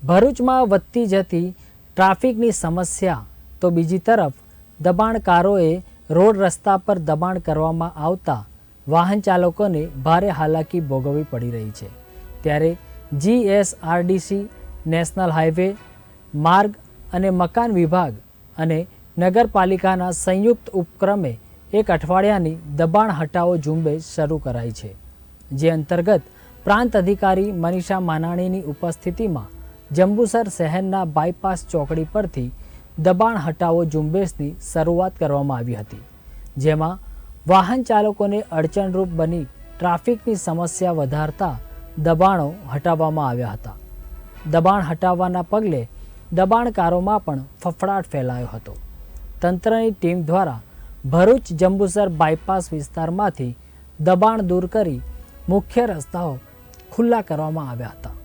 ભરૂચમાં વધતી જતી ટ્રાફિકની સમસ્યા તો બીજી તરફ દબાણકારોએ રોડ રસ્તા પર દબાણ કરવામાં આવતા વાહન ચાલકોને ભારે હાલાકી ભોગવવી પડી રહી છે। ત્યારે જીએસઆરટીસી, નેશનલ હાઈવે માર્ગ અને મકાન વિભાગ અને નગરપાલિકાના સંયુક્ત ઉપક્રમે એક અઠવાડિયાની દબાણ હટાવો ઝુંબેશ શરૂ કરાઈ છે, જે અંતર્ગત પ્રાંત અધિકારી મનીષા માનાણીની ઉપસ્થિતિમાં જંબુસર શહેરના બાયપાસ ચોકડી પરથી દબાણ હટાવો ઝુંબેશની શરૂઆત કરવામાં આવી હતી, જેમાં વાહન ચાલકોને અડચણરૂપ બની ટ્રાફિકની સમસ્યા વધારતા દબાણો હટાવવામાં આવ્યા હતા। દબાણ હટાવવાના પગલે દબાણકારોમાં પણ ફફડાટ ફેલાયો હતો। તંત્રની ટીમ દ્વારા ભરૂચ જંબુસર બાયપાસ વિસ્તારમાંથી દબાણ દૂર કરી મુખ્ય રસ્તાઓ ખુલ્લા કરવામાં આવ્યા હતા।